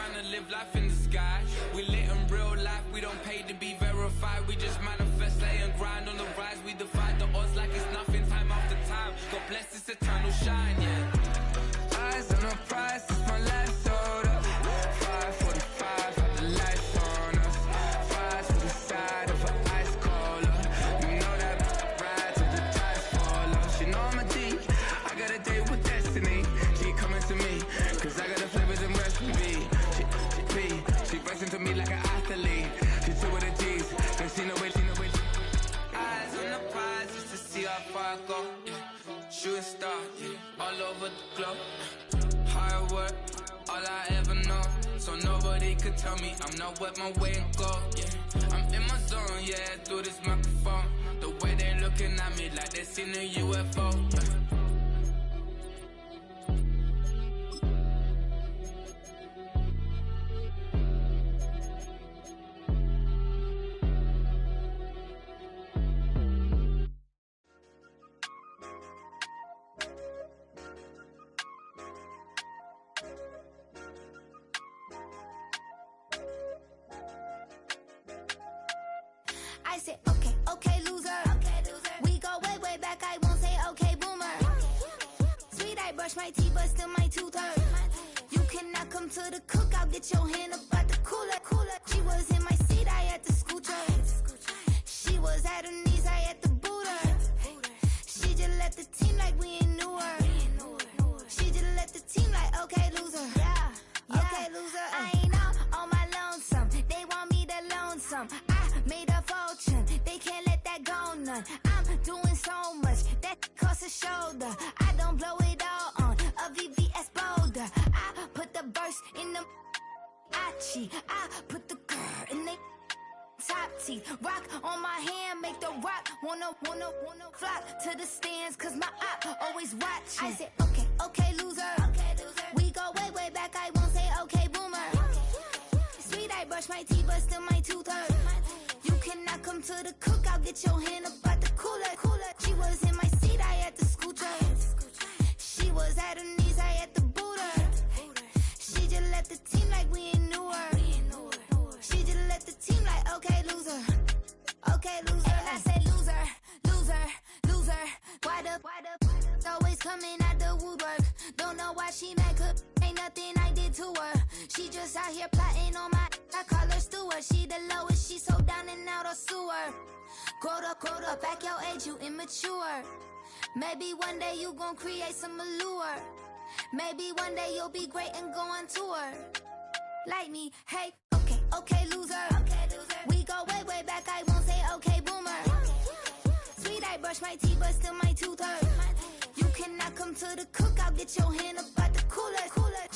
trying to live life in the sky. We lit in real life, we don't pay to be verified. We just manifest, lay and grind on the rise. We defy the odds like it's nothing, time after time. God bless this eternal shine, yeah. Eyes on the prize, it's my last order. 5:45, got the lights on us. Fries to the side of an ice caller. You know that ride till the tides fall off. She know I'm a G, I got a date with destiny. She coming to me, cause I got the flavors and recipe. She racing to me like an athlete. She two with the G's, then she know it. Eyes on the prize just to see how far I go. Yeah. Shooting star, yeah. All over the globe. Hard work, all I ever know. So nobody could tell me I'm not wet my way and go. Yeah, I'm in my zone, yeah, through this microphone. The way they looking at me like they seen a UFO. I said, okay, loser. We go way back, I won't say okay, boomer. Sweet, I brush my teeth, but still my tooth hurt. You cannot come to the cookout, get your hand up at the cooler. She was in my seat, I had to scoot her. She was at her knees, I had to boot her. She just left the team like we ain't knew her. She just left the team like, okay, loser. Okay, loser. I ain't out on my lonesome. They want me to loan some. I made a fortune. They can't let that go none. I'm doing so much that costs a shoulder. I don't blow it all on a VVS boulder. I put the verse in the cheat. I put the girl in the top teeth. Rock on my hand, make the rock wanna flock to the stands, cause my op always watching. I said, okay, loser. We go way back, I won't say okay, boomer. Sweet, I brush my teeth, but still my tooth hurt. You cannot come to the cookout, get your hand up at the cooler. She was in my seat, I had to scoot her. She was at her knees, I had to boot her. She just left the team like we ain't knew her. She just left the team like, okay, loser. Okay, loser. And I say loser. Why the always coming out the woodwork? Don't know why she mad, cause ain't nothing I did to her. She just out here plotting on my, I call her steward. She the lowest, she so down and out of sewer. Growed up, back your age, you immature. Maybe one day you gon' create some allure. Maybe one day you'll be great and go on tour. Like me, hey, okay, loser. We go way back, I won't say okay, boomer. Sweet, I brush my teeth, but still my tooth hurt. You cannot come to the cookout, get your hand up at the cooler.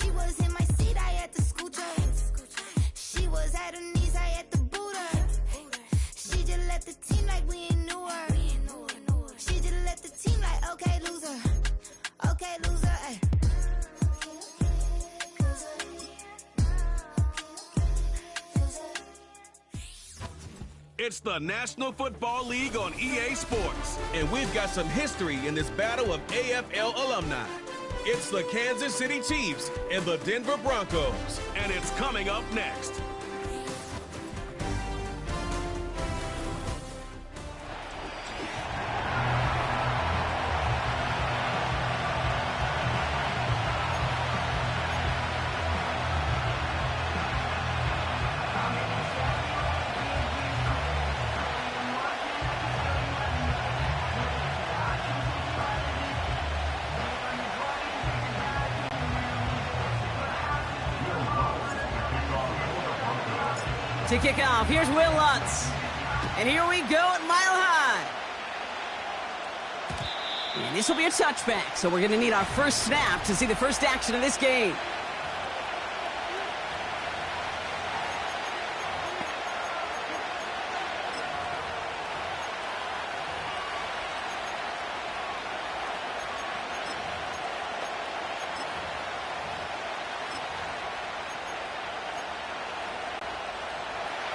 She was in my seat, I had to scoot her. She was at her knees, I had to boot her. She just left the team like we ain't knew her. She just left the team like, okay, loser. Okay, loser, ay. It's the National Football League on EA Sports, and we've got some history in this battle of AFL alumni. It's the Kansas City Chiefs and the Denver Broncos, and it's coming up next. To kick off, here's Will Lutz. And here we go at Mile High. And this will be a touchback, so we're going to need our first snap to see the first action of this game.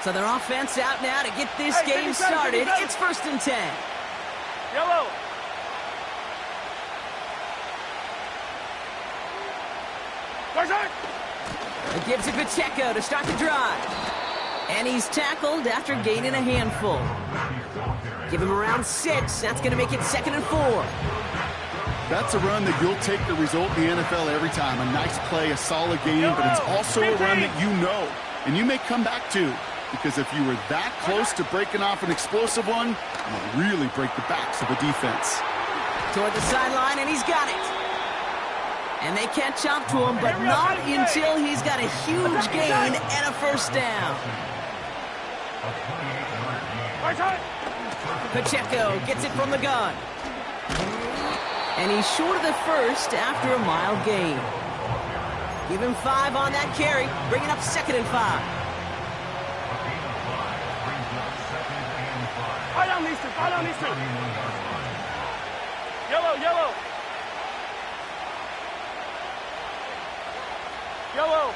So their offense out now to get this game started. It's 1st and 10. Yellow. It gives it Pacheco to start the drive. And he's tackled after gaining a handful. Give him around 6. That's going to make it 2nd and 4. That's a run that you'll take the result in the NFL every time. A nice play, a solid game, but it's also a run that you know and you may come back to. Because if you were that close to breaking off an explosive one, you'll really break the backs of the defense. Toward the sideline, and he's got it. And they catch up to him, but not until he's got a huge gain and a first down. Pacheco gets it from the gun. And he's short of the first after a mile gain. Give him 5 on that carry, bringing up 2nd and 5. Fall down these two, fall down these two. Yellow, yellow. Yellow.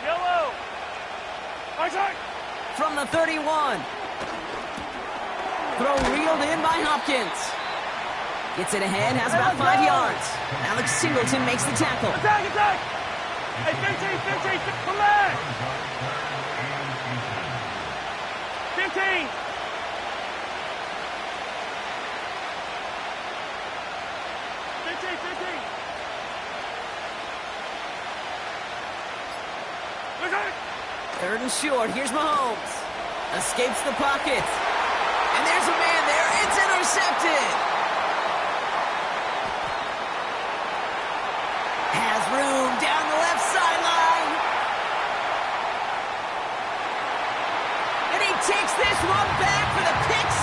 Yellow. Isaac. From the 31. Throw reeled in by Hopkins. Gets it ahead, has about 5 yards. Alex Singleton makes the tackle. Attack, attack. Hey, 15, come back. 15. 3rd and short. Here's Mahomes. Escapes the pocket. And there's a man there. It's intercepted. Has room down the left sideline. And he takes this one back for the pick 6.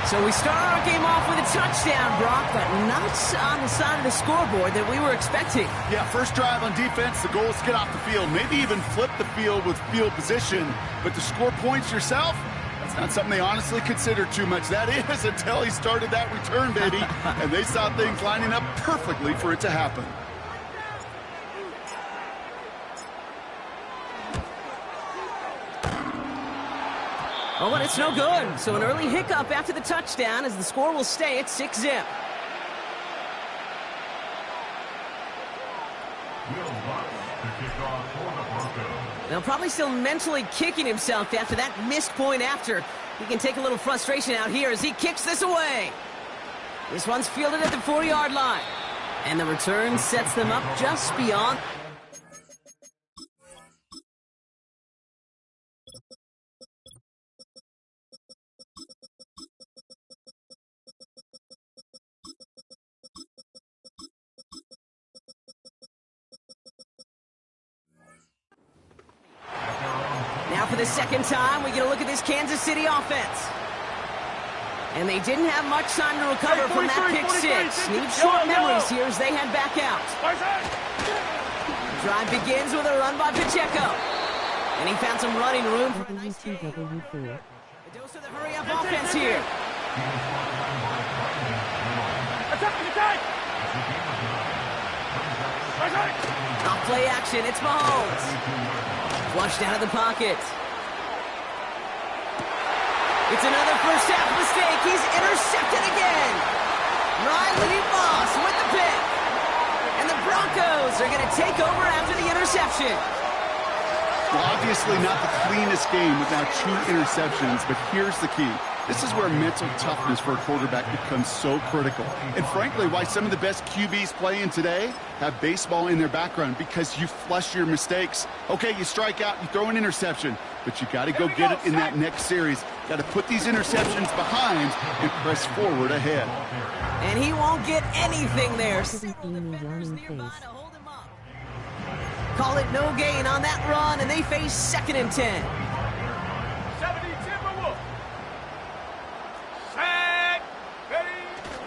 So we start our game off with a touchdown, Brock, but not on the side of the scoreboard that we were expecting. Yeah, first drive on defense, the goal is to get off the field, maybe even flip the field with field position, but to score points yourself, that's not something they honestly consider too much. That is until he started that return, baby, and they saw things lining up perfectly for it to happen. Oh, but it's no good. So an early hiccup after the touchdown as the score will stay at 6-zip. Now probably still mentally kicking himself after that missed point after. He can take a little frustration out here as he kicks this away. This one's fielded at the 4-yard line. And the return sets them up just beyond. Now for the second time, we get a look at this Kansas City offense. And they didn't have much time to recover from that pick 6. Need short memories here as they head back out. Drive begins with a run by Pacheco. And he found some running room for a nice gain. A dose of the hurry-up offense here. Off play action, it's Mahomes. Flushed out of the pocket. It's another first half mistake. He's intercepted again. Riley Moss with the pick. And the Broncos are going to take over after the interception. Well, obviously not the cleanest game without 2 interceptions, but here's the key. This is where mental toughness for a quarterback becomes so critical. And frankly, why some of the best QBs playing today have baseball in their background, because you flush your mistakes. Okay, you strike out, you throw an interception, but you got to go get it in that next series. Got to put these interceptions behind and press forward ahead. And he won't get anything there. Call it no gain on that run, and they face 2nd and 10.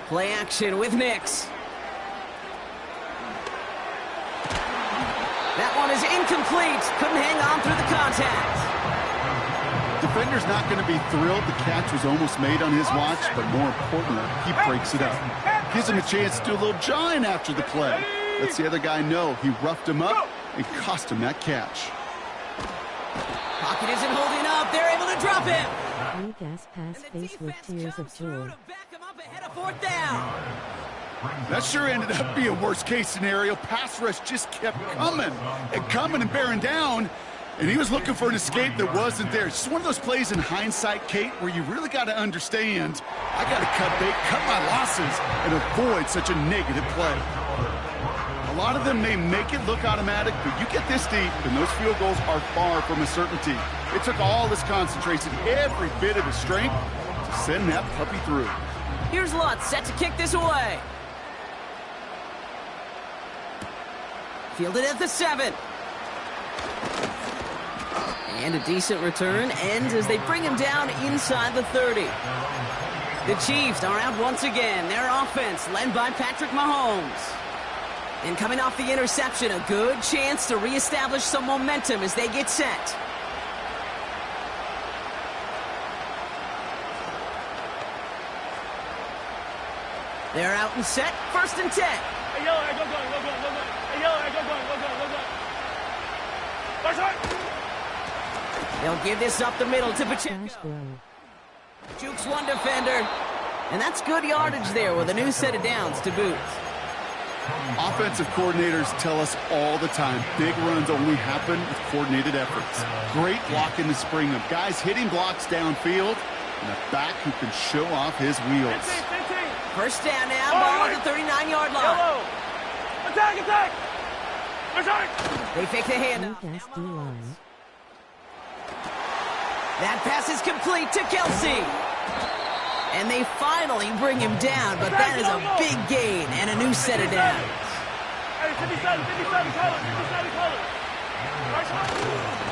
Play action with Nix. That one is incomplete. Couldn't hang on through the contact. Defender's not going to be thrilled the catch was almost made on his watch, but more importantly, he breaks it up. Gives him a chance to do a little jawing after the play. Lets the other guy know he roughed him up and cost him that catch. Pocket isn't holding up. They're able to drop him. Gas pass faced with tears of joy. Back him up ahead of 4th down. That sure ended up being worst-case scenario. Pass rush just kept coming and bearing down, and he was looking for an escape that wasn't there. It's just one of those plays in hindsight, Kate, where you really got to understand, I got to cut bait, cut my losses, and avoid such a negative play. A lot of them may make it look automatic, but you get this deep, and those field goals are far from a certainty. It took all his concentration, every bit of his strength, to send that puppy through. Here's Lutz set to kick this away. Fielded at the 7. And a decent return ends as they bring him down inside the 30. The Chiefs are out once again. Their offense led by Patrick Mahomes. And coming off the interception, a good chance to reestablish some momentum as they get set. They're out and set, 1st and 10. Hey, yellow, go going. Hey, yellow, go going. They'll give this up the middle to Pacheco. Jukes one defender. And that's good yardage there with a new set of downs to boot. Offensive coordinators tell us all the time, big runs only happen with coordinated efforts. Great block in the spring of guys hitting blocks downfield and a back who can show off his wheels. 1st down now, ball at the 39-yard line. Yellow. Attack! They fake the handoff. That pass is complete to Kelsey. And they finally bring him down, but that is a big gain and a new set of downs. Hey, 57, color.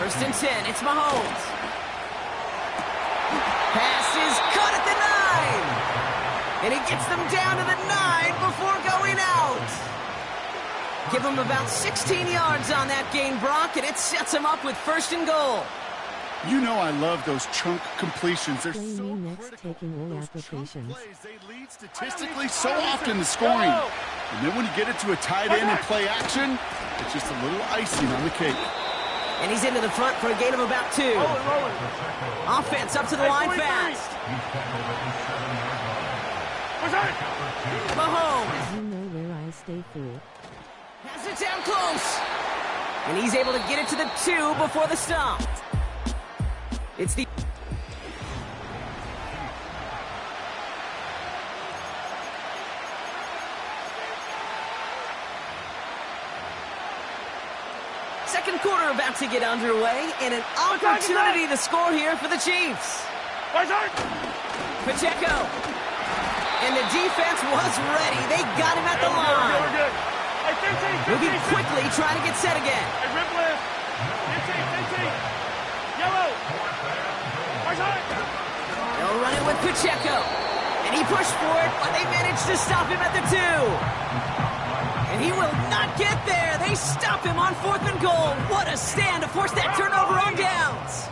1st and 10, it's Mahomes. Pass is cut at the 9. And he gets them down to the 9 before going out. Give him about 16 yards on that gain, Brock, and it sets him up with 1st and goal. You know I love those chunk completions. They're so next taking all applications. They lead statistically so often to scoring. And then when you get it to a tight end and play action, it's just a little icing on the cake. And he's into the front for a gain of about 2. Rolling. Offense up to the line fast. Mahomes. You know where I stay full. Has it down close. And he's able to get it to the 2 before the stop. It's the... Second quarter about to get underway, and an opportunity to score here for the Chiefs. Pacheco. And the defense was ready. They got him at the line. Moving quickly, trying to get set again. Yellow. They'll run it with Pacheco. And he pushed for it, but they managed to stop him at the 2. And he will not get there. They stop him on 4th and goal. What a stand to force that turnover on downs.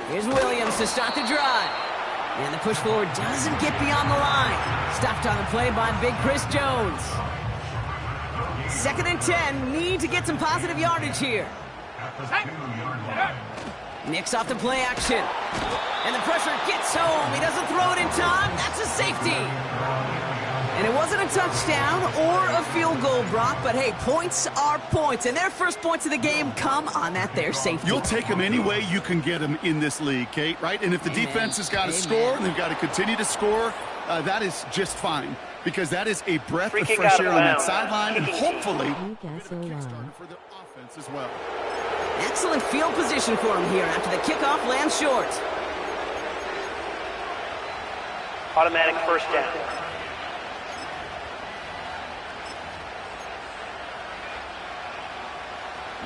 Here's Williams to start the drive. And the push forward doesn't get beyond the line. Stopped on the play by Big Chris Jones. 2nd and 10. Need to get some positive yardage here. Nicks off the play action. And the pressure gets home. He doesn't throw it in time. That's a safety. And it wasn't a touchdown or a field goal, Brock, but hey, points are points. And their first points of the game come on that there safety. You'll take them any way you can get them in this league, Kate, right? And if the defense has got to score and they've got to continue to score, that is just fine. Because that is a breath of fresh air on that sideline, and hopefully for the offense as well. Excellent field position for him here after the kickoff lands short. Automatic 1st down.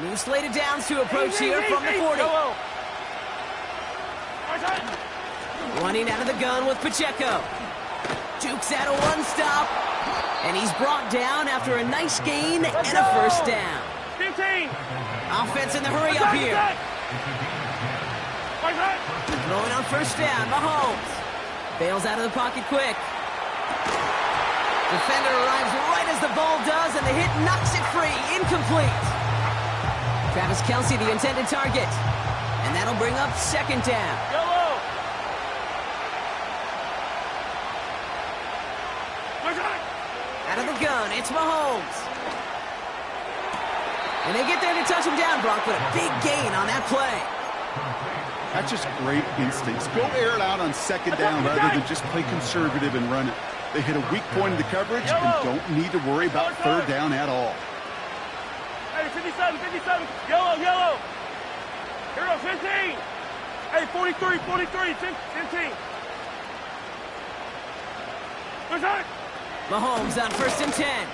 New slate of downs to approach here from the 40. Running out of the gun with Pacheco. Jukes out a 1-stop. And he's brought down after a nice gain and a 1st down. 15. Offense in the hurry up here. Throwing on 1st down, Mahomes. Bails out of the pocket quick. Defender arrives right as the ball does, and the hit knocks it free. Incomplete. Travis Kelsey, the intended target. And that'll bring up 2nd down. Yellow. Out of the gun, it's Mahomes. And they get there to touch him down, Brock, but a big gain on that play. That's just great instincts. Go air it out on second down rather than just play conservative and run it. They hit a weak point in the coverage and don't need to worry about third down at all. Hey, 57, 57. Yellow, yellow. Here we go, 15. Hey, 43, 43, 15. Where's that? Mahomes on 1st and 10.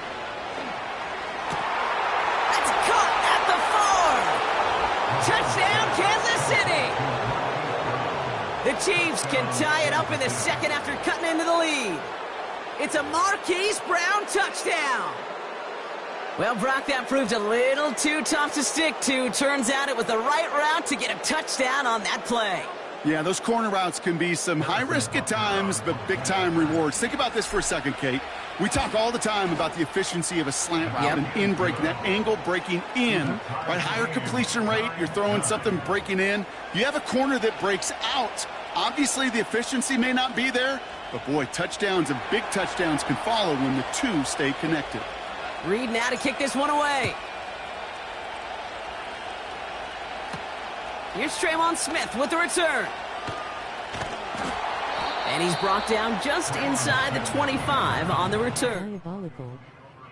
That's caught at the 4. Touchdown, Kansas City. The Chiefs can tie it up in the second after cutting into the lead. It's a Marquise Brown touchdown. Well, Brock, that proved a little too tough to stick to. Turns out it was the right route to get a touchdown on that play. Yeah, those corner routes can be some high risk at times, but big-time rewards. Think about this for a second, Kate. We talk all the time about the efficiency of a slant route and in breaking, that angle breaking in. Right, higher completion rate, you're throwing something breaking in. You have a corner that breaks out. Obviously, the efficiency may not be there, but boy, touchdowns and big touchdowns can follow when the two stay connected. Reed now to kick this one away. Here's Traymon Smith with the return. And he's brought down just inside the 25 on the return. Diabolical.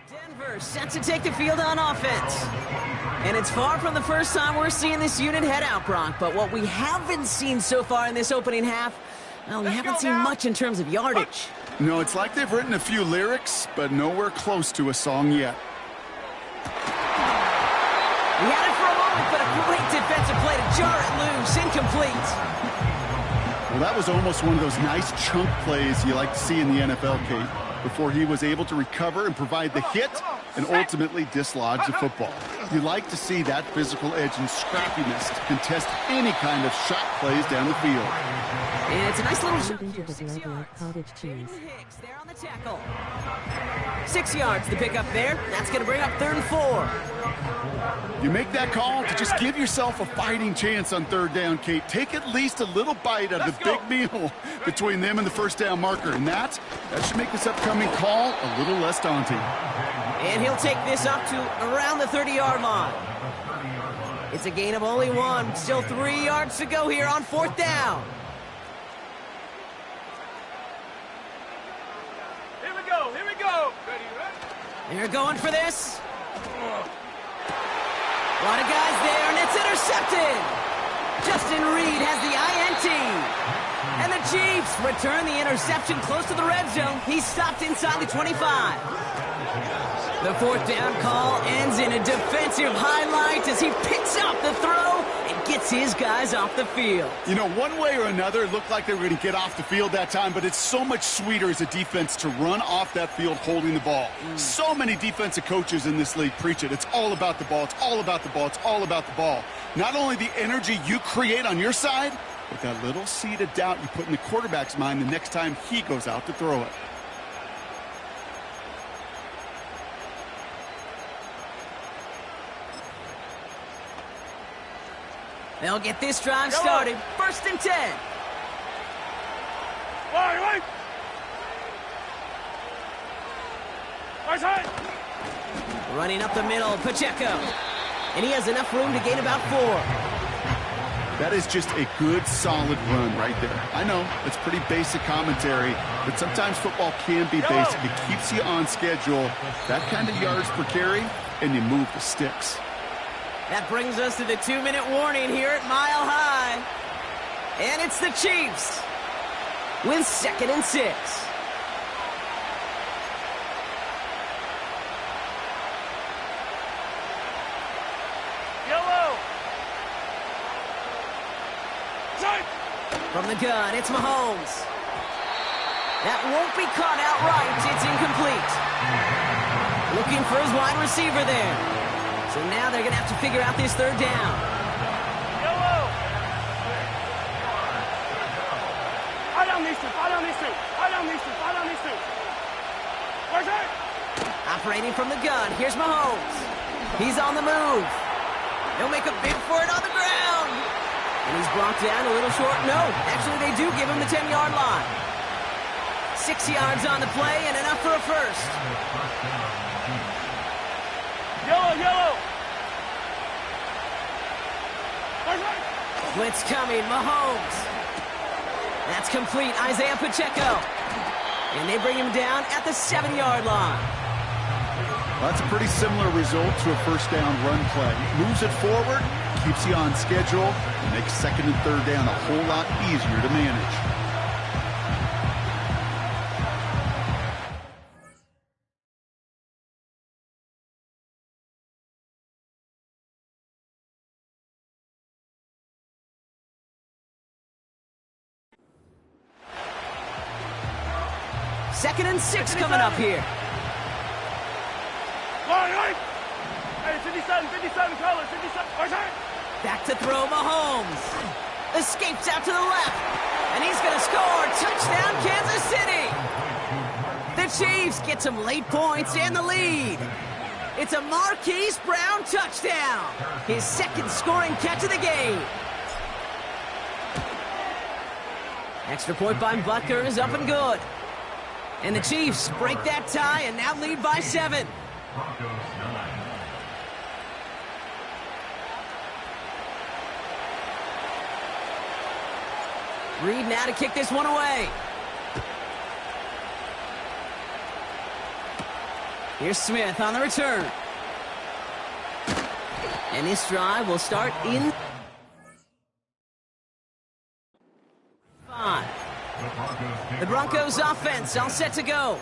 Denver set to take the field on offense. And it's far from the first time we're seeing this unit head out, Brock. But what we haven't seen so far in this opening half, well, we haven't seen much in terms of yardage. No, it's like they've written a few lyrics, but nowhere close to a song yet. We had it for a moment, but a great defensive play to jar it loose. Incomplete. Well, that was almost one of those nice chunk plays you like to see in the NFL, Kate, before he was able to recover and provide the hit and ultimately dislodge the football. You like to see that physical edge and scrappiness to contest any kind of shot plays down the field. And it's a nice little shot Into here. the 6 blood yards. like cottage cheese. Hicks there on the tackle. 6 yards, the pickup there. That's going to bring up 3rd and 4. You make that call to just give yourself a fighting chance on third down, Kate. Take at least a little bite out of the big meal between them and the first down marker. And that should make this upcoming call a little less daunting. And he'll take this up to around the 30-yard line. It's a gain of only 1. Still 3 yards to go here on 4th down. Here we go, here we go. Ready, ready? They're going for this. A lot of guys there, and it's intercepted. Justin Reed has the INT. And the Chiefs return the interception close to the red zone. He's stopped inside the 25. The 4th down call ends in a defensive highlight as he picks up the throw and gets his guys off the field. You know, one way or another, it looked like they were going to get off the field that time, but it's so much sweeter as a defense to run off that field holding the ball. So many defensive coaches in this league preach it. It's all about the ball. It's all about the ball. It's all about the ball. Not only the energy you create on your side, but that little seed of doubt you put in the quarterback's mind the next time he goes out to throw it. They'll get this drive started. 1st and 10. Right. Right side. Running up the middle, Pacheco. And he has enough room to gain about 4. That is just a good, solid run right there. I know, it's pretty basic commentary, but sometimes football can be basic. It keeps you on schedule. That kind of yards per carry, and you move the sticks. That brings us to the 2-minute warning here at Mile High. And it's the Chiefs with 2nd and 6. Yellow. Side. From the gun, it's Mahomes. That won't be caught outright. It's incomplete. Looking for his wide receiver there. So now they're going to have to figure out this 3rd down. Yellow. Eye down these two. Eye down these two. Eye down these two. Eye down these two. Right side. Operating from the gun, here's Mahomes. He's on the move. He'll make a bid for it on the ground. And he's brought down a little short. No, actually they do give him the 10-yard line. 6 yards on the play and enough for a first. Blitz coming, Mahomes. That's complete, Isaiah Pacheco. And they bring him down at the 7-yard line. That's a pretty similar result to a first down run play. Moves it forward, keeps you on schedule, and makes second and third down a whole lot easier to manage. Second and 6 coming up here. Hey, 57, color, 57. Back to throw, Mahomes. Escapes out to the left. And he's going to score. Touchdown, Kansas City. The Chiefs get some late points and the lead. It's a Marquise Brown touchdown. His second scoring catch of the game. Extra point by Butker is up and good. And the Chiefs break that tie and now lead by 7. Reed now to kick this one away. Here's Smith on the return. And this drive will start in 5. The Broncos offense all set to go.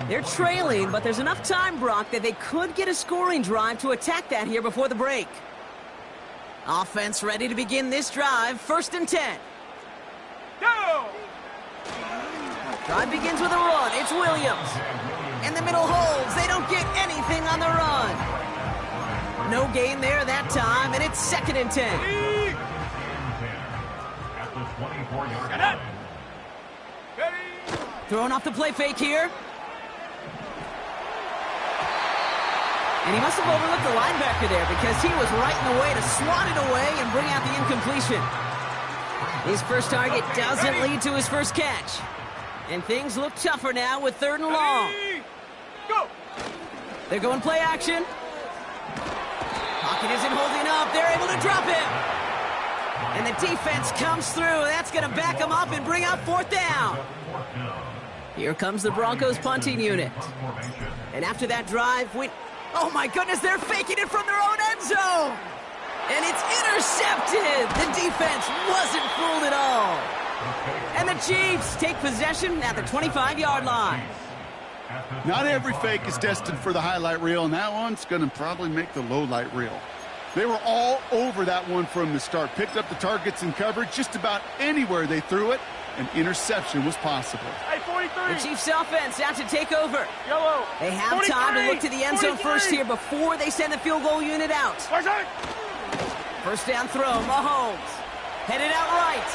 They're trailing, but there's enough time, Brock, that they could get a scoring drive to attack that here before the break. Offense ready to begin this drive. First and 10. Go! Drive begins with a run. It's Williams. In the middle holds. They don't get anything on the run. No gain there that time, and it's second and 10. Throwing off the play fake here. And he must have overlooked the linebacker there because he was right in the way to swat it away and bring out the incompletion. His first target doesn't lead to his first catch. And things look tougher now with 3rd and long. Go! They're going play action. Pocket isn't holding up. They're able to drop him. And the defense comes through. That's going to back them up and bring out 4th down. Here comes the Broncos punting unit. And after that drive, oh my goodness, they're faking it from their own end zone. And it's intercepted. The defense wasn't fooled at all. And the Chiefs take possession at the 25-yard line. Not every fake is destined for the highlight reel, and that one's going to probably make the low light reel. They were all over that one from the start. Picked up the targets and coverage just about anywhere they threw it. An interception was possible. Hey, 43. The Chiefs offense out to take over. Yellow. They have 43, time to look to the end zone 43. first here before they send the field goal unit out. First down throw, Mahomes. Headed out right.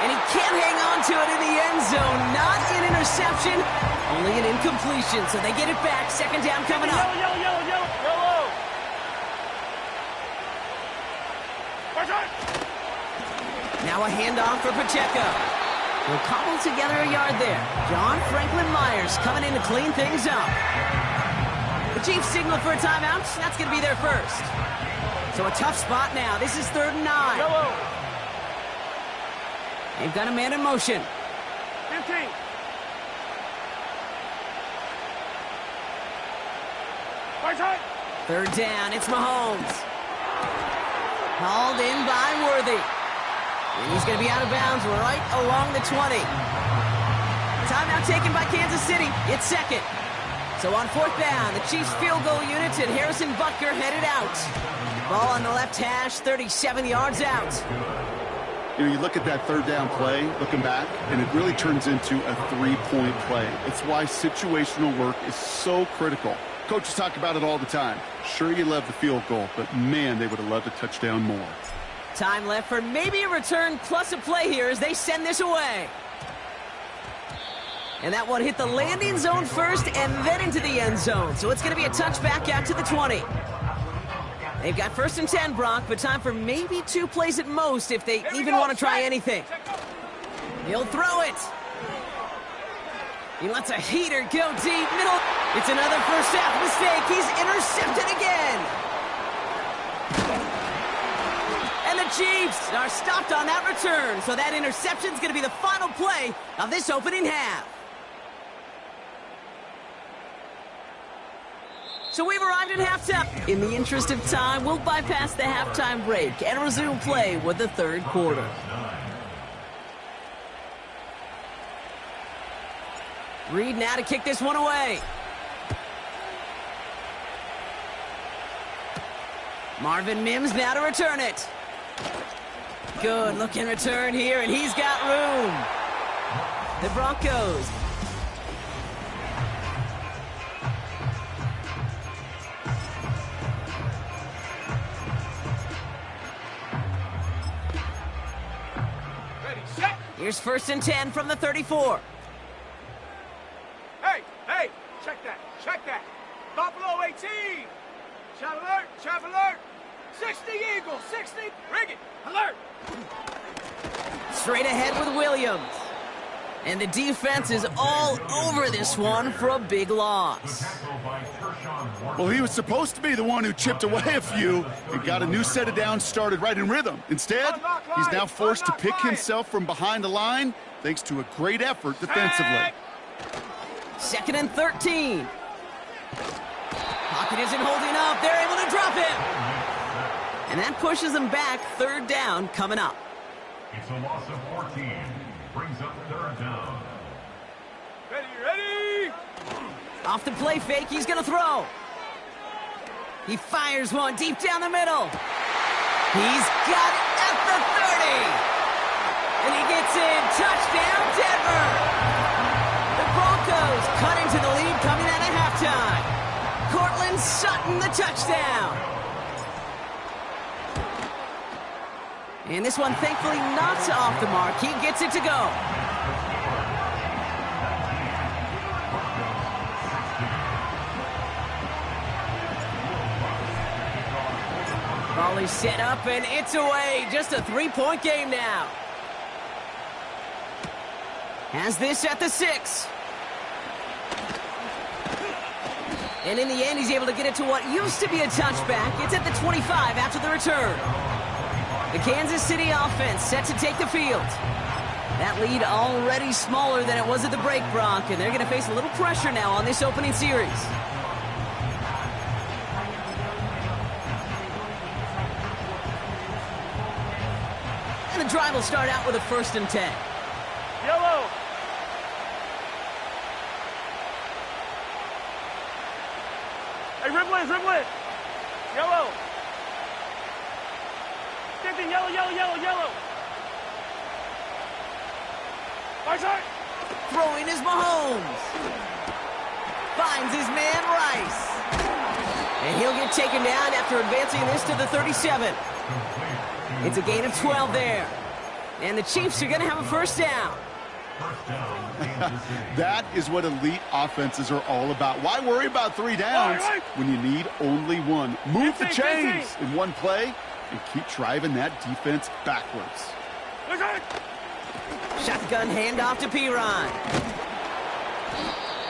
And he can't hang on to it in the end zone. Not an interception, only an incompletion. So they get it back. Second down coming up. Yellow. Now a handoff for Pacheco. We'll cobble together a yard there. John Franklin Myers coming in to clean things up. The Chiefs signal for a timeout. That's going to be their first. So a tough spot now. This is 3rd and 9. Yellow. They've got a man in motion. 15. Third down. It's Mahomes. Hauled in by Worthy. And he's going to be out of bounds right along the 20. Timeout taken by Kansas City. It's second. So on 4th down, the Chiefs field goal units and Harrison Butker headed out. Ball on the left hash, 37 yards out. You know, you look at that 3rd down play, looking back, and it really turns into a 3-point play. It's why situational work is so critical. Coaches talk about it all the time. Sure, you love the field goal, but man, they would have loved a touchdown more. Time left for maybe a return plus a play here as they send this away. And that one hit the landing zone first and then into the end zone. So it's going to be a touchback out to the 20. They've got 1st and 10, Brock, but time for maybe 2 plays at most if they even want to try anything. He'll throw it. He lets a heater go deep. Middle. It's another first half mistake. He's intercepted again. Chiefs are stopped on that return, so that interception's going to be the final play of this opening half. So we've arrived at halftime. In the interest of time, we'll bypass the halftime break and resume play with the third quarter. Reed now to kick this one away. Marvin Mims now to return it. Good looking return here, and he's got room. The Broncos. Ready, set. Here's 1st and 10 from the 34. Hey, check that. Buffalo 18. Chav alert. 60 Eagles, 60. Rig it, alert. Straight ahead with Williams. And the defense is all over this one for a big loss. Well, he was supposed to be the one who chipped away a few and got a new set of downs started right in rhythm. Instead, he's now forced to pick himself from behind the line thanks to a great effort defensively. 2nd and 13. Pocket isn't holding up. They're able to drop him. And that pushes them back. 3rd down coming up. It's a loss of 14. Brings up 3rd down. Ready. Off the play fake, he's going to throw. He fires one deep down the middle. He's got it at the 30. And he gets in. Touchdown, Denver. The Broncos cut into the lead coming out of halftime. Cortland Sutton, the touchdown. And this one, thankfully, not off the mark. He gets it to go. Ball is set up, and it's away. Just a 3-point game now. Has this at the 6. And in the end, he's able to get it to what used to be a touchback. It's at the 25 after the return. The Kansas City offense set to take the field. That lead already smaller than it was at the break, Brock, and they're going to face a little pressure now on this opening series. And the drive will start out with a 1st and 10. Yellow. Hey, ribble it. Yellow. 15, yellow. Right side. Throwing is Mahomes. Finds his man Rice. And he'll get taken down after advancing this to the 37. It's a gain of 12 there. And the Chiefs are going to have a 1st down. That is what elite offenses are all about. Why worry about 3 downs when you need only 1? Move the chains in one play and keep driving that defense backwards. Shotgun handoff to Piron.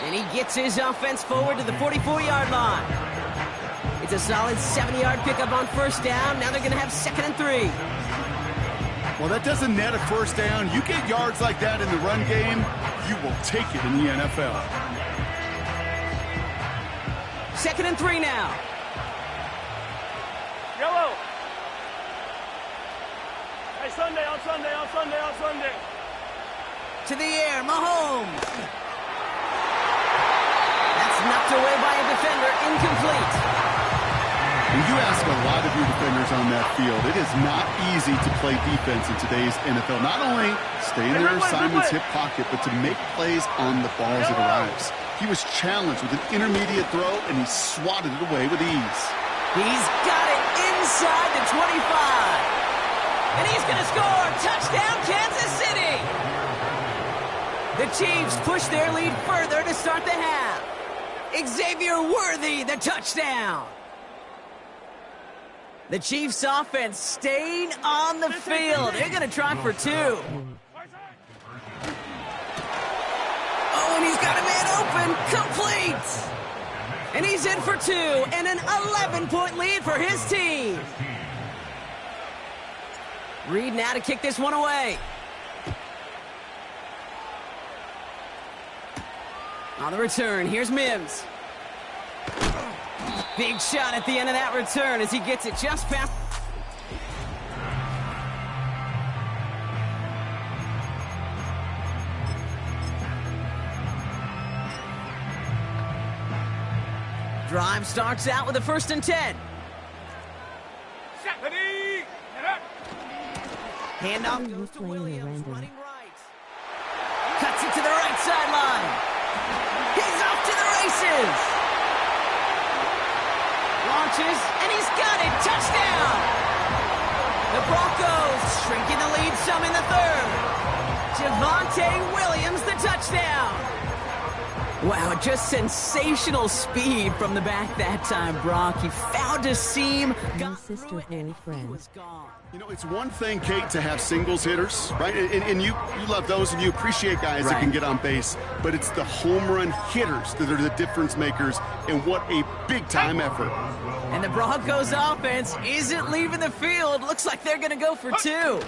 And he gets his offense forward to the 44-yard line. It's a solid 70-yard pickup on 1st down. Now they're going to have 2nd and 3. Well, that doesn't net a 1st down. You get yards like that in the run game, you will take it in the NFL. 2nd and 3 now. Yellow. Hey, Sunday. To the air, Mahomes. That's knocked away by a defender, incomplete. When you ask a lot of your defenders on that field, it is not easy to play defense in today's NFL. Not only stay in their assignment's hip pocket, but to make plays on the ball as it arrives. He was challenged with an intermediate throw, and he swatted it away with ease. He's got it inside the 25. And he's going to score. Touchdown, Kansas City. The Chiefs push their lead further to start the half. Xavier Worthy, the touchdown. The Chiefs offense staying on the field. They're going to try for 2. Oh, and he's got a man open. Complete. And he's in for 2. And an 11-point lead for his team. Reed now to kick this one away. On the return, here's Mims. Big shot at the end of that return as he gets it just past. Drive starts out with a 1st and 10. Handoff goes to Williams, running right. Cuts it to the right sideline. He's off to the races. Launches, and he's got it. Touchdown. The Broncos shrinking the lead some in the 3rd. Javonte Williams, the touchdown. Wow, just sensational speed from the back that time, Brock. He found a seam, got through it, and he was gone. You know, it's one thing, Kate, to have singles hitters, right? And you love those, and you appreciate guys that can get on base. But it's the home run hitters that are the difference makers, and what a big-time effort. And the Broncos offense isn't leaving the field. Looks like they're going to go for 2.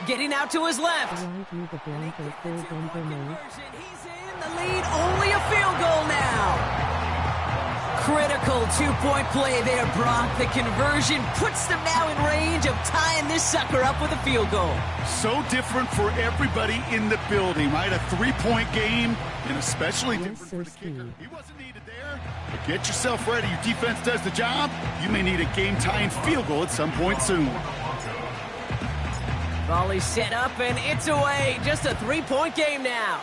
Getting out to his left. The Broncos third Denver mode. He's in the lead. Only a field goal now. Critical 2-point play there, Brock. The conversion puts them now in range of tying this sucker up with a field goal. So different for everybody in the building, right? A 3-point game, and especially different for the kicker. He wasn't needed there, but get yourself ready. Your defense does the job. You may need a game-tying field goal at some point soon. Volley set up, and it's away. Just a 3-point game now.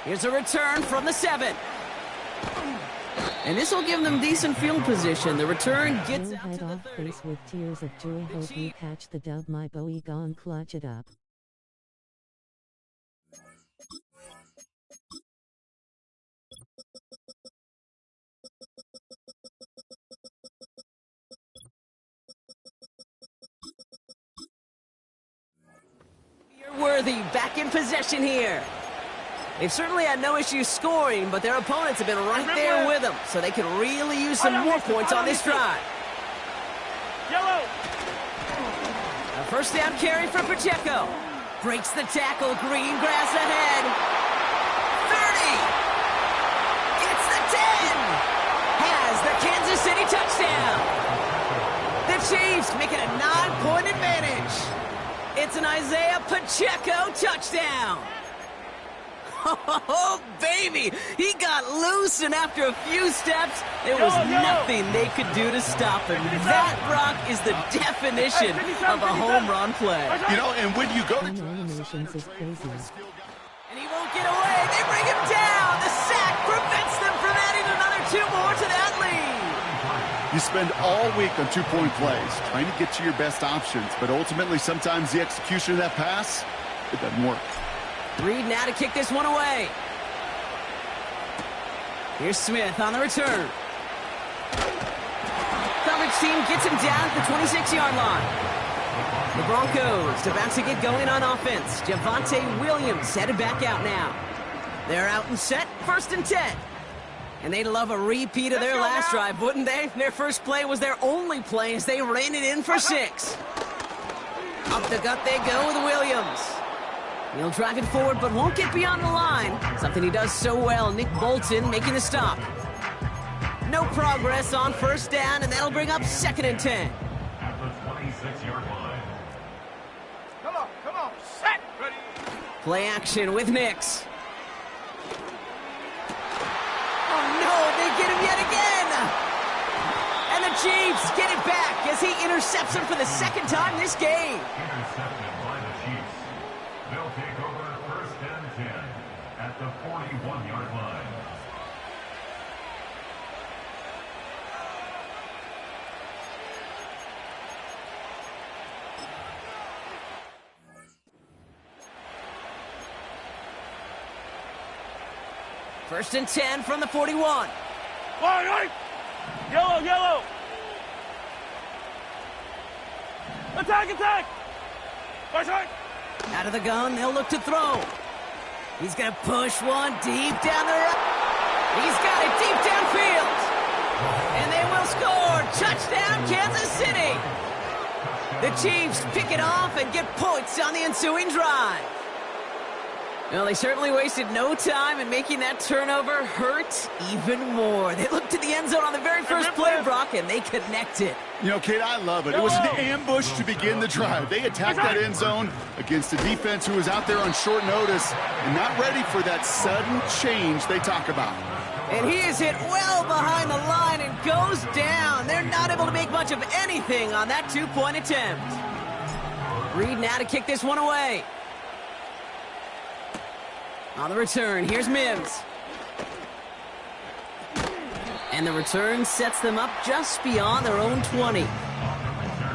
Here's a return from the 7. And this will give them decent field position. The return gets Joe out head to the off 30. face with tears of joy. Hope you catch the dub. My Bowie gone clutch it up. You're worthy back in possession here. They've certainly had no issues scoring, but their opponents have been right there with them, so they could really use some more points on this drive. Yellow. A 1st down carry for Pacheco. Breaks the tackle. Green grass ahead. 30. Gets the 10. Has the Kansas City touchdown. The Chiefs make it a 9-point advantage. It's an Isaiah Pacheco touchdown. Oh, baby! He got loose, and after a few steps, there was nothing they could do to stop him. That, Brock, is the definition of a home run play. You know, and when you go to Animations is crazy. And he won't get away. They bring him down. The sack prevents them from adding another 2 more to that lead. you spend all week on 2-point plays, trying to get to your best options, but ultimately sometimes the execution of that pass, it doesn't work. Reed now to kick this one away. Here's Smith on the return. Coverage team gets him down at the 26-yard line. The Broncos about to get going on offense. Javonte Williams headed back out now. They're out and set, 1st and 10. And they'd love a repeat of their last drive, wouldn't they? Their first play was their only play as they ran it in for 6. Up the gut they go with Williams. He'll drive it forward, but won't get beyond the line. Something he does so well. Nick Bolton making the stop. No progress on 1st down, and that'll bring up 2nd and 10. At the 26-yard line. Come on, set. Ready. Play action with Nix. Oh, no, they get him yet again. And the Chiefs get it back as he intercepts him for the 2nd time this game. Intercepted by the Chiefs. They'll take over 1st and 10 at the 41-yard line. First and 10 from the 41. Right. Yellow. Attack. Right. Out of the gun, they'll look to throw. He's going to push one deep down the right. He's got it deep downfield. And they will score. Touchdown, Kansas City. The Chiefs pick it off and get points on the ensuing drive. Well, they certainly wasted no time in making that turnover hurt even more. They looked to the end zone on the very first play, Brock, and they connected. You know, Kate, I love it. It was an ambush to begin the drive. They attacked that end zone against a defense who was out there on short notice and not ready for that sudden change they talk about. And he is hit well behind the line and goes down. They're not able to make much of anything on that two-point attempt. Reed now to kick this one away. On the return, here's Mims. And the return sets them up just beyond their own 20.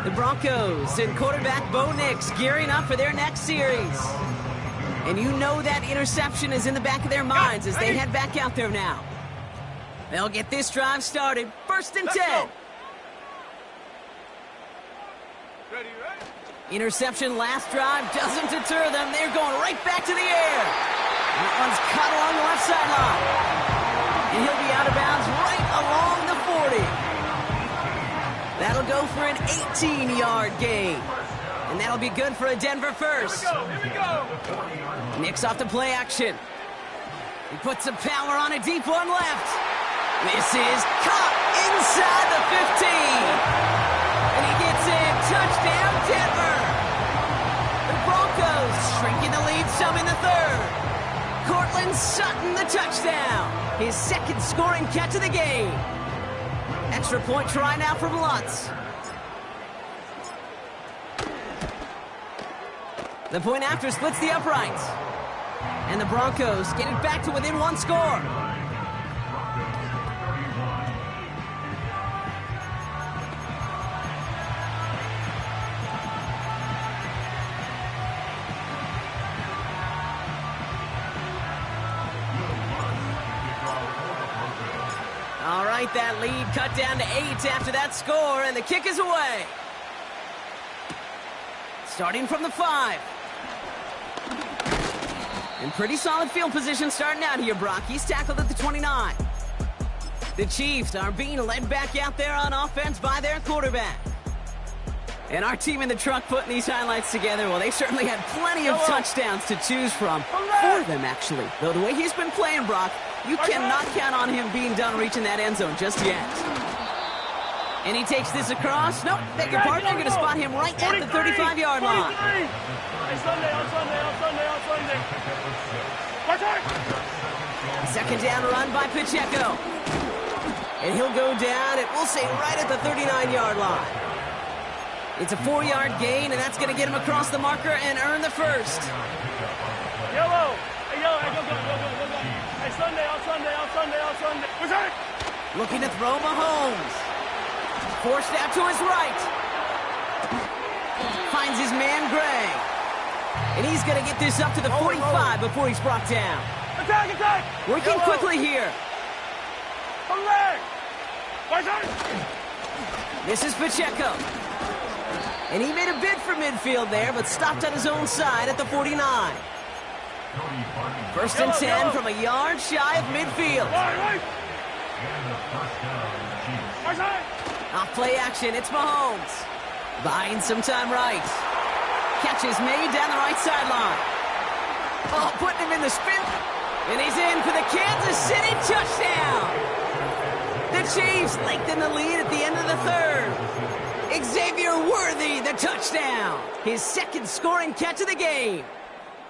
The Broncos and quarterback Bo Nix gearing up for their next series. And you know that interception is in the back of their minds as they head back out there now. They'll get this drive started. 1st and 10. Ready? Interception last drive doesn't deter them. They're going right back to the air. That one's caught along the left sideline. And he'll be out of bounds right along the 40. That'll go for an 18-yard gain. And that'll be good for a Denver first. Here we go. Nix off the play action. He puts some power on a deep one left. This is caught inside the 15. And he gets in. Touchdown, Denver. The Broncos shrinking the lead some in the third. Cortland Sutton, the touchdown. His second scoring catch of the game. Extra point try now from Lutz. The point after splits the uprights. And the Broncos get it back to within one score. All right, that lead cut down to 8 after that score, and the kick is away. Starting from the 5. In pretty solid field position starting out here, Brock. He's tackled at the 29. The Chiefs are being led back out there on offense by their quarterback. And our team in the truck putting these highlights together, well, they certainly had plenty of touchdowns to choose from. For them, actually. Though the way he's been playing, Brock, you cannot count on him being done reaching that end zone just yet. And he takes this across. Nope, beg your pardon. They're going to spot him right at the 35-yard line. Second down run by Pacheco. And he'll go down, and we'll say right at the 39-yard line. It's a 4-yard gain, and that's going to get him across the marker and earn the first. Yellow. Hey, yellow. Hey, go. Hey, Sunday. What's that? Looking to throw Mahomes. Forced out to his right. Finds his man, Gray. And he's going to get this up to the 45 before he's brought down. Attack! Working quickly here. Come back! This is Pacheco. And he made a bid for midfield there, but stopped on his own side at the 49. 1st and 10 from a yard shy of midfield. Off play action, it's Mahomes. Buying some time right. Catch is made down the right sideline. Oh, putting him in the spin. And he's in for the Kansas City touchdown. The Chiefs lengthen the lead at the end of the third. Xavier Worthy, the touchdown. His second scoring catch of the game.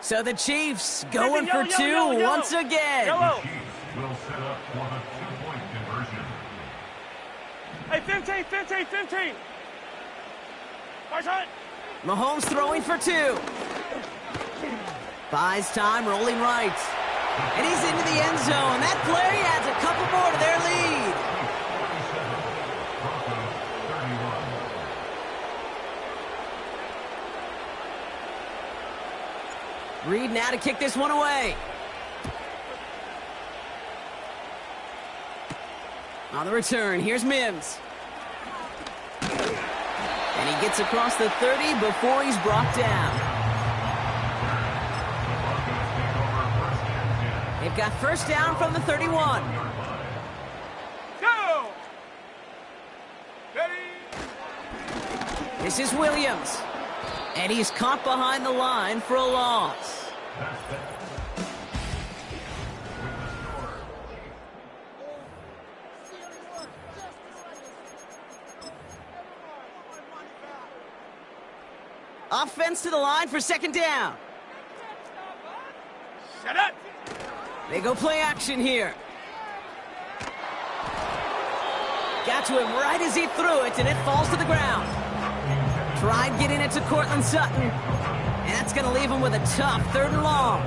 So the Chiefs going for two once again. Yellow. Will set up for the two-point conversion. Hey, 15. Mahomes throwing for 2. Buys time, rolling right. And he's into the end zone. That play adds a couple more to their lead. Reed now to kick this one away. On the return, here's Mims. And he gets across the 30 before he's brought down. They've got first down from the 31. Go! This is Williams. And he's caught behind the line for a loss. Offense to the line for second down. Shut up! They go play action here. Got to him right as he threw it, and it falls to the ground. Tried getting it to Cortland Sutton, and that's going to leave him with a tough 3rd and long.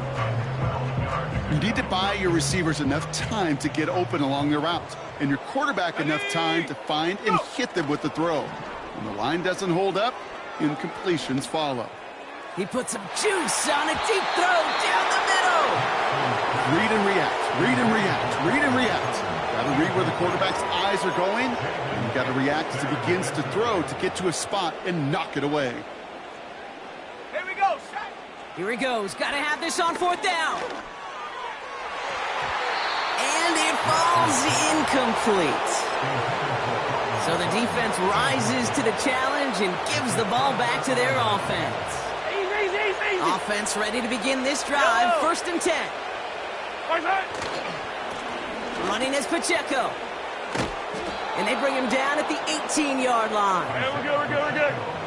You need to buy your receivers enough time to get open along their route, and your quarterback enough time to find and hit them with the throw. When the line doesn't hold up, incompletions follow. He puts some juice on a deep throw down the middle. Read and react, read and react, read and react. Got to read where the quarterback's eyes are going, and you got to react as he begins to throw to get to a spot and knock it away. Here we go, set! Here he goes. Got to have this on 4th down. And it falls incomplete. So the defense rises to the challenge and gives the ball back to their offense. Easy. Offense ready to begin this drive. 1st and 10. Running is Pacheco. And they bring him down at the 18-yard line. Yeah, we're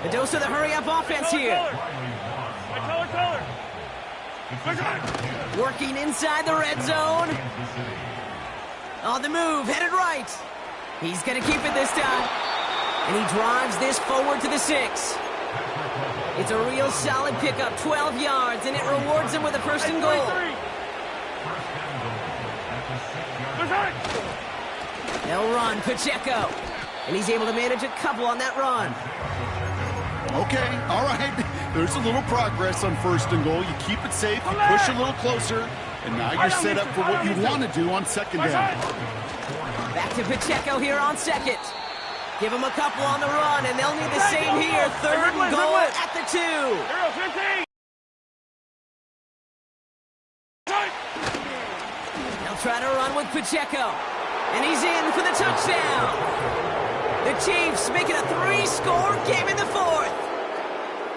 good. A dose of the hurry-up offense here. Color. Working inside the red zone. On the move, headed right. He's going to keep it this time. And he drives this forward to the 6. It's a real solid pickup, 12 yards, and it rewards him with a 1st and goal. They'll run Pacheco. And he's able to manage a couple on that run. Okay, all right. There's a little progress on 1st and goal. You keep it safe, you push a little closer, and now you're set up for what you want to do on 2nd down. Back to Pacheco here on 2nd. Give him a couple on the run, and they'll need the same here. 3rd and goal at the 2. They'll try to run with Pacheco. And he's in for the touchdown. The Chiefs make it a 3-score game in the 4th.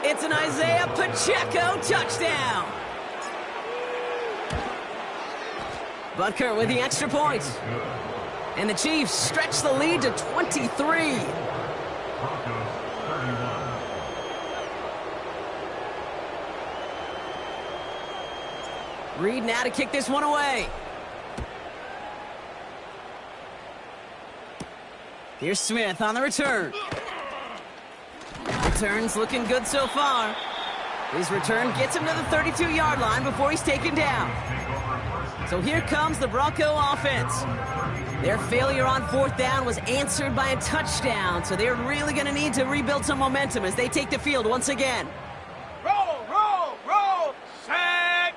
It's an Isaiah Pacheco touchdown. Butker with the extra point. And the Chiefs stretch the lead to 23. Reed now to kick this one away. Here's Smith on the return. Return's looking good so far. His return gets him to the 32-yard line before he's taken down. So here comes the Bronco offense. Their failure on 4th down was answered by a touchdown, so they're really going to need to rebuild some momentum as they take the field once again. Roll, set!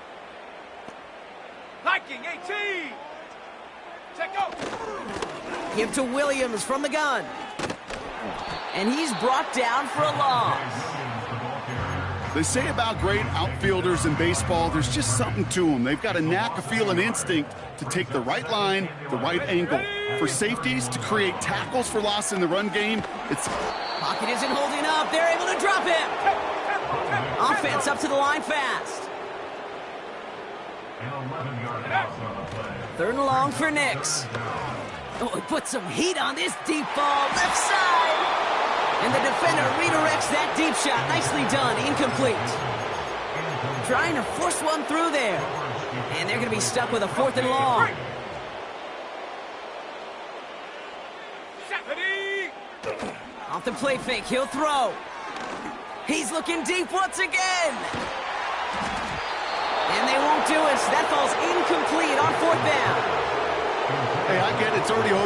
Liking 18! Check out! Give to Williams from the gun. And he's brought down for a loss. They say about great outfielders in baseball, there's just something to them. They've got a knack, a feel, and instinct to take the right line, the right angle. For safeties to create tackles for loss in the run game, it's... Pocket isn't holding up. They're able to drop him. Offense up to the line fast. 3rd and long for Nix. Oh, he put some heat on this deep ball. Left side. And the defender redirects that deep shot. Nicely done. Incomplete. Trying to force one through there. And they're going to be stuck with a 4th and long. Off the play fake. He'll throw. He's looking deep once again. And they won't do it. That falls incomplete on 4th down. Hey, I get it. It's already over.